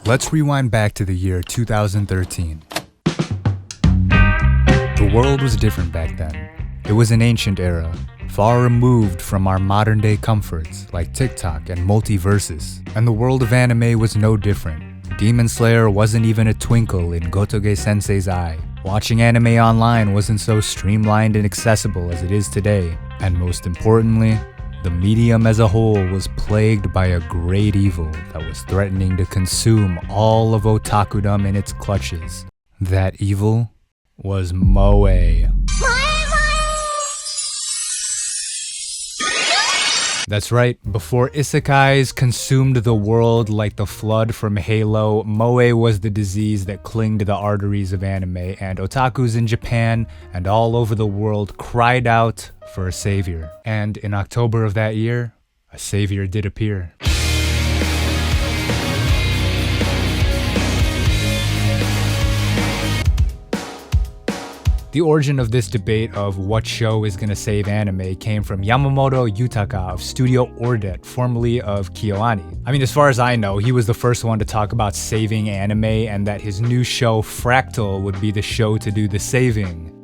Let's rewind back to the year 2013. The world was different back then. It was an ancient era, far removed from our modern day comforts like TikTok and multiverses. And the world of anime was no different. Demon Slayer wasn't even a twinkle in Gotoge Sensei's eye. Watching anime online wasn't so streamlined and accessible as it is today. And most importantly, the medium as a whole was plagued by a great evil that was threatening to consume all of otakudom in its clutches. That evil was moe. That's right, before isekais consumed the world like the flood from Halo, moe was the disease that clung to the arteries of anime, and otakus in Japan and all over the world cried out for a savior. And in October of that year, a savior did appear. The origin of this debate of what show is gonna save anime came from Yamamoto Yutaka of Studio Ordet, formerly of KyoAni. I mean, as far as I know, he was the first one to talk about saving anime and that his new show Fractal would be the show to do the saving.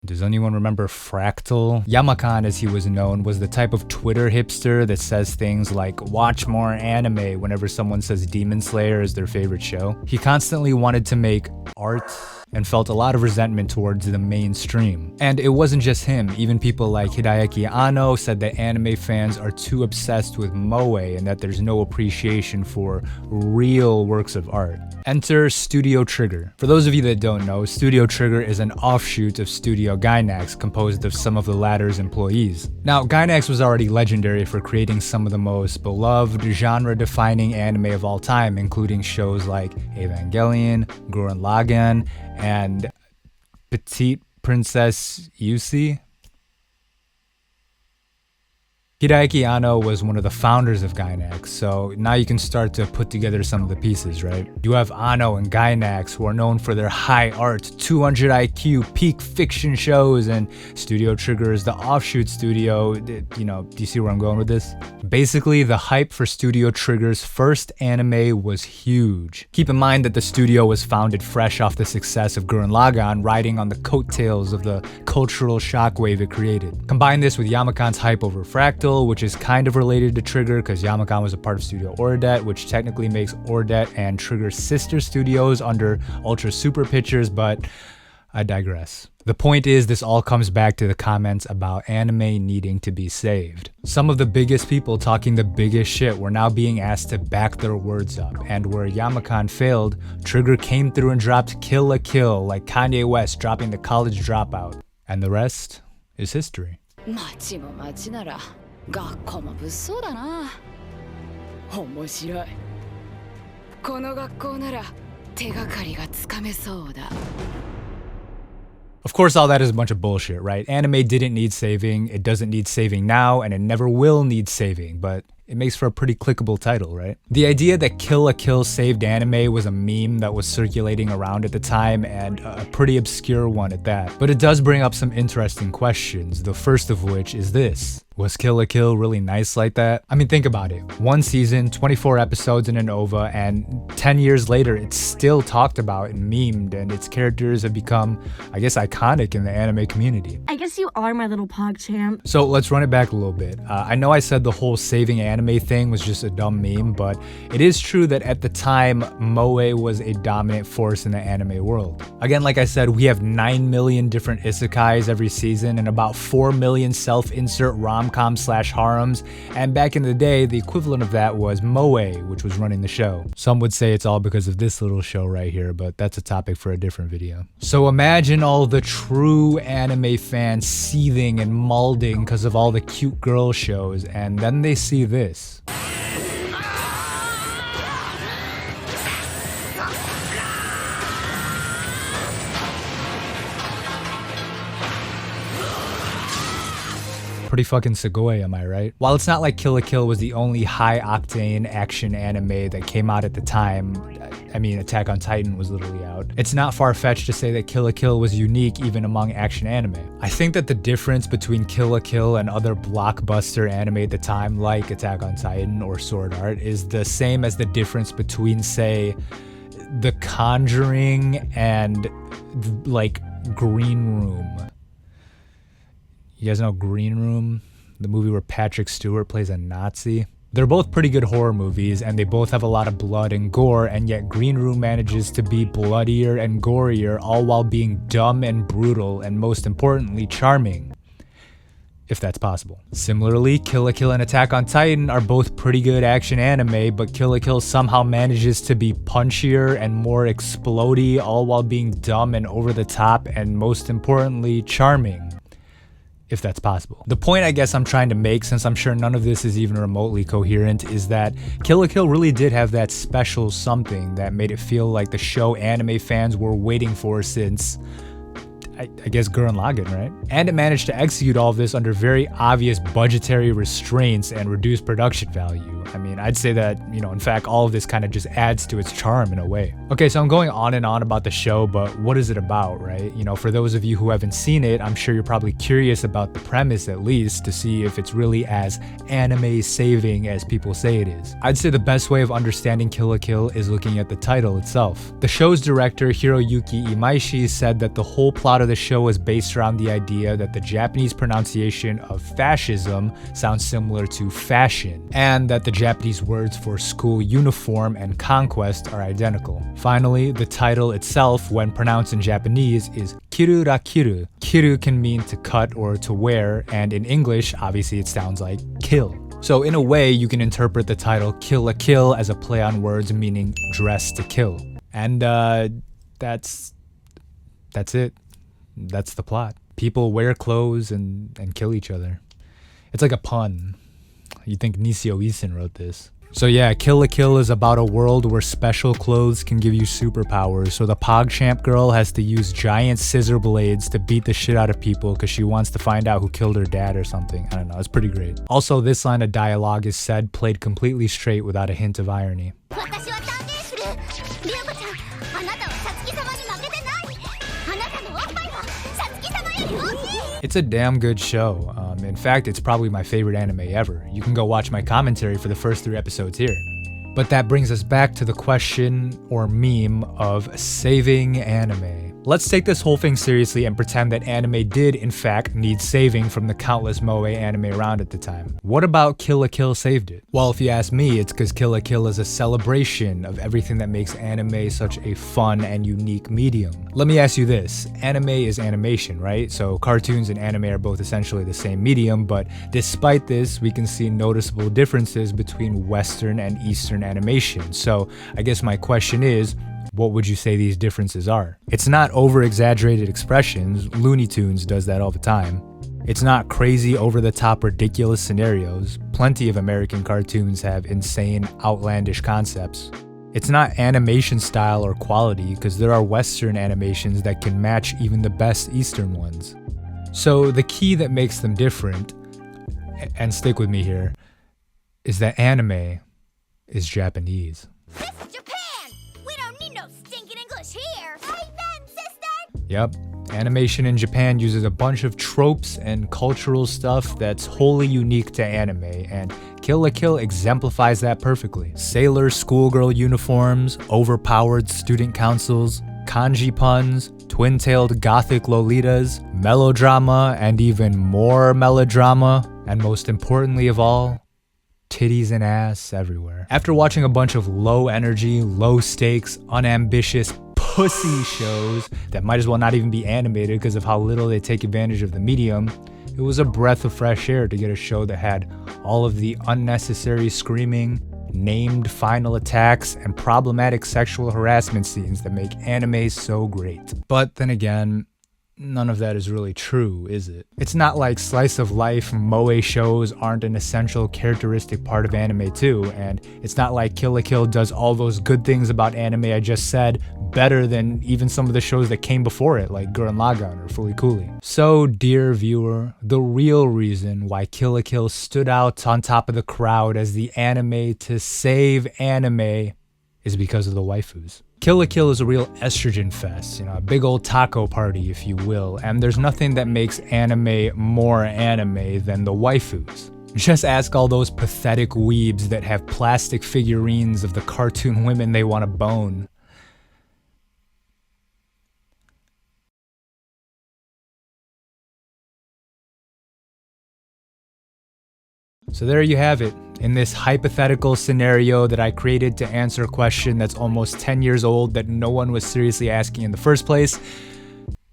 Does anyone remember Fractal? Yamakan, as he was known, was the type of Twitter hipster that says things like, watch more anime whenever someone says Demon Slayer is their favorite show. He constantly wanted to make art and felt a lot of resentment towards the mainstream. And it wasn't just him, even people like Hideaki Anno said that anime fans are too obsessed with moe and that there's no appreciation for real works of art. Enter Studio Trigger. For those of you that don't know, Studio Trigger is an offshoot of Studio Gainax, composed of some of the latter's employees. Now, Gainax was already legendary for creating some of the most beloved, genre-defining anime of all time, including shows like Evangelion, Gurren Lagann, and Petite Princess Yusi. Hideaki Anno was one of the founders of Gainax, so now you can start to put together some of the pieces, right? You have Anno and Gainax, who are known for their high art, 200 IQ, peak fiction shows, and Studio Trigger is the offshoot studio. You know, do you see where I'm going with this? Basically, the hype for Studio Trigger's first anime was huge. Keep in mind that the studio was founded fresh off the success of Gurren Lagann, riding on the coattails of the cultural shockwave it created. Combine this with Yamakan's hype over Fractal, which is kind of related to Trigger because Yamakan was a part of Studio Ordet, which technically makes Ordet and Trigger sister studios under Ultra Super Pictures, but I digress. The point is, this all comes back to the comments about anime needing to be saved. Some of the biggest people talking the biggest shit were now being asked to back their words up, and where Yamakan failed, Trigger came through and dropped Kill la Kill, like Kanye West dropping The College Dropout. And the rest is history. 町も町なら学校も物騒だな。面白い。この学校なら手がかりがつかめそうだ。 Of course, all that is a bunch of bullshit, right? Anime didn't need saving, it doesn't need saving now, and it never will need saving, but it makes for a pretty clickable title, right? The idea that Kill la Kill saved anime was a meme that was circulating around at the time, and a pretty obscure one at that. But it does bring up some interesting questions, the first of which is this. Was Kill la Kill really nice like that? I mean, think about it. One season, 24 episodes in an OVA, and 10 years later, it's still talked about and memed, and its characters have become, I guess, iconic in the anime community. I guess you are my little PogChamp. So let's run it back a little bit. I know I said the whole saving anime thing was just a dumb meme, but it is true that at the time, moe was a dominant force in the anime world. Again, like I said, we have 9 million different isekais every season and about 4 million self-insert rom-com/harems, and back in the day, the equivalent of that was moe, which was running the show. Some would say it's all because of this little show right here, but that's a topic for a different video. So imagine all the true anime fans seething and malding because of all the cute girl shows, and then they see this. Pretty fucking sugoi, am I right? While it's not like Kill la Kill was the only high-octane action anime that came out at the time, I mean, Attack on Titan was literally out, it's not far-fetched to say that Kill la Kill was unique even among action anime. I think that the difference between Kill la Kill and other blockbuster anime at the time, like Attack on Titan or Sword Art, is the same as the difference between, say, The Conjuring and, like, Green Room. You guys know Green Room? The movie where Patrick Stewart plays a Nazi? They're both pretty good horror movies, and they both have a lot of blood and gore, and yet Green Room manages to be bloodier and gorier, all while being dumb and brutal, and most importantly, charming. If that's possible. Similarly, Kill la Kill and Attack on Titan are both pretty good action anime, but Kill la Kill somehow manages to be punchier and more explodey, all while being dumb and over the top, and most importantly, charming. If that's possible. The point I guess I'm trying to make, since I'm sure none of this is even remotely coherent, is that Kill la Kill really did have that special something that made it feel like the show anime fans were waiting for since, I guess, Gurren Lagann, right? And it managed to execute all of this under very obvious budgetary restraints and reduced production value. I mean, I'd say that, in fact, all of this kind of just adds to its charm in a way. Okay, so I'm going on and on about the show, but what is it about, right? For those of you who haven't seen it, I'm sure you're probably curious about the premise at least, to see if it's really as anime-saving as people say it is. I'd say the best way of understanding Kill la Kill is looking at the title itself. The show's director, Hiroyuki Imaishi, said that the whole plot of the show was based around the idea that the Japanese pronunciation of fascism sounds similar to fashion, and that the Japanese words for school uniform and conquest are identical. Finally, the title itself, when pronounced in Japanese, is kiru ra kiru. Kiru can mean to cut or to wear, and in English, obviously it sounds like kill. So in a way, you can interpret the title Kill la Kill as a play on words meaning dress to kill. And that's it. That's the plot. People wear clothes and kill each other. It's like a pun. You'd think Nisio Isin wrote this. So yeah, Kill la Kill is about a world where special clothes can give you superpowers. So the PogChamp girl has to use giant scissor blades to beat the shit out of people because she wants to find out who killed her dad or something. I don't know, it's pretty great. Also, this line of dialogue is said played completely straight without a hint of irony. It's a damn good show. In fact, it's probably my favorite anime ever. You can go watch my commentary for the first 3 episodes here. But that brings us back to the question or meme of saving anime. Let's take this whole thing seriously and pretend that anime did, in fact, need saving from the countless moe anime around at the time. What about Kill la Kill saved it? Well, if you ask me, it's because Kill la Kill is a celebration of everything that makes anime such a fun and unique medium. Let me ask you this. Anime is animation, right? So cartoons and anime are both essentially the same medium, but despite this, we can see noticeable differences between Western and Eastern animation. So I guess my question is, what would you say these differences are? It's not over-exaggerated expressions. Looney Tunes does that all the time. It's not crazy, over-the-top, ridiculous scenarios. Plenty of American cartoons have insane, outlandish concepts. It's not animation style or quality, because there are Western animations that can match even the best Eastern ones. So the key that makes them different, and stick with me here, is that anime is Japanese. This is Japan! We don't need no stinking English here! Amen, sister! Yep. Animation in Japan uses a bunch of tropes and cultural stuff that's wholly unique to anime, and Kill la Kill exemplifies that perfectly. Sailor schoolgirl uniforms, overpowered student councils, kanji puns, twin-tailed gothic lolitas, melodrama, and even more melodrama, and most importantly of all, titties and ass everywhere. After watching a bunch of low energy, low stakes, unambitious pussy shows that might as well not even be animated because of how little they take advantage of the medium, it was a breath of fresh air to get a show that had all of the unnecessary screaming, named final attacks, and problematic sexual harassment scenes that make anime so great. But then again, none of that is really true, is it? It's not like slice of life moe shows aren't an essential characteristic part of anime too, and it's not like Kill la Kill does all those good things about anime I just said better than even some of the shows that came before it, like Gurren Lagann or Fooly Cooly. So, dear viewer, the real reason why Kill la Kill stood out on top of the crowd as the anime to save anime is because of the waifus. Kill la Kill is a real estrogen fest, a big old taco party, if you will, and there's nothing that makes anime more anime than the waifus. Just ask all those pathetic weebs that have plastic figurines of the cartoon women they want to bone. So there you have it. In this hypothetical scenario that I created to answer a question that's almost 10 years old that no one was seriously asking in the first place,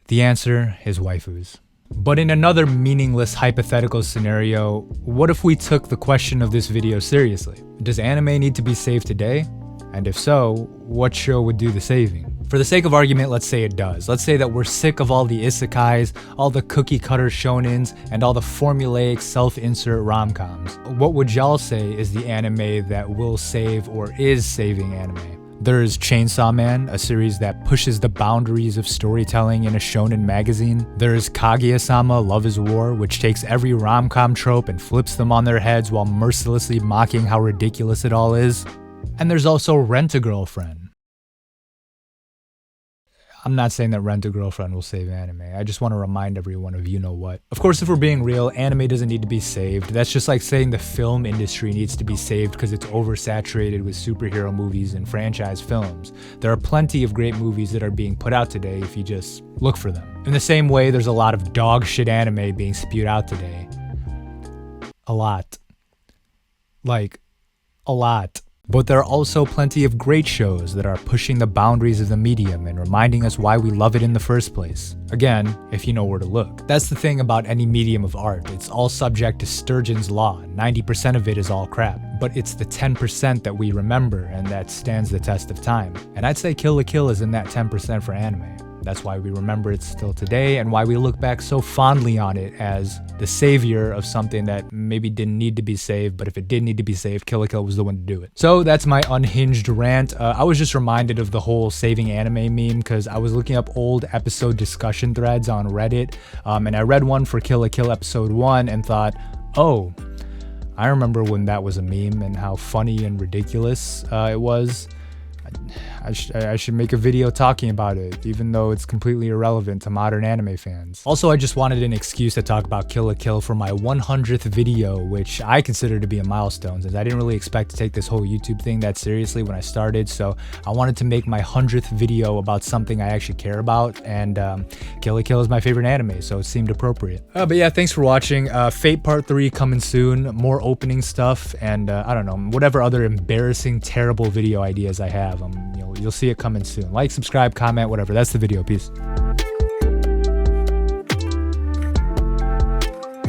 the answer is waifus. But in another meaningless hypothetical scenario, what if we took the question of this video seriously? Does anime need to be saved today? And if so, what show would do the saving? For the sake of argument, let's say it does. Let's say that we're sick of all the isekais, all the cookie cutter shonens, and all the formulaic self-insert rom-coms. What would y'all say is the anime that will save or is saving anime? There's Chainsaw Man, a series that pushes the boundaries of storytelling in a shonen magazine. There's Kaguya-sama Love is War, which takes every rom-com trope and flips them on their heads while mercilessly mocking how ridiculous it all is. And there's also Rent-a-Girlfriend. I'm not saying that Rent-a-Girlfriend will save anime. I just want to remind everyone of you-know-what. Of course, if we're being real, anime doesn't need to be saved. That's just like saying the film industry needs to be saved because it's oversaturated with superhero movies and franchise films. There are plenty of great movies that are being put out today if you just look for them. In the same way, there's a lot of dog shit anime being spewed out today. A lot. Like, a lot. But there are also plenty of great shows that are pushing the boundaries of the medium and reminding us why we love it in the first place. Again, if you know where to look. That's the thing about any medium of art. It's all subject to Sturgeon's law. 90% of it is all crap. But it's the 10% that we remember and that stands the test of time. And I'd say Kill la Kill is in that 10% for anime. That's why we remember it still today and why we look back so fondly on it as the savior of something that maybe didn't need to be saved, but if it did need to be saved, Kill la Kill was the one to do it. So that's my unhinged rant. I was just reminded of the whole saving anime meme because I was looking up old episode discussion threads on Reddit, and I read one for Kill la Kill episode 1 and thought, oh, I remember when that was a meme and how funny and ridiculous it was. I should make a video talking about it, even though it's completely irrelevant to modern anime fans. Also, I just wanted an excuse to talk about Kill la Kill for my 100th video, which I consider to be a milestone, since I didn't really expect to take this whole YouTube thing that seriously when I started, so I wanted to make my 100th video about something I actually care about, and Kill la Kill is my favorite anime, so it seemed appropriate. But yeah, thanks for watching. Fate Part 3 coming soon, more opening stuff, and I don't know, whatever other embarrassing, terrible video ideas I have. You'll see it coming soon. Like, subscribe, comment, whatever. That's the video. Peace.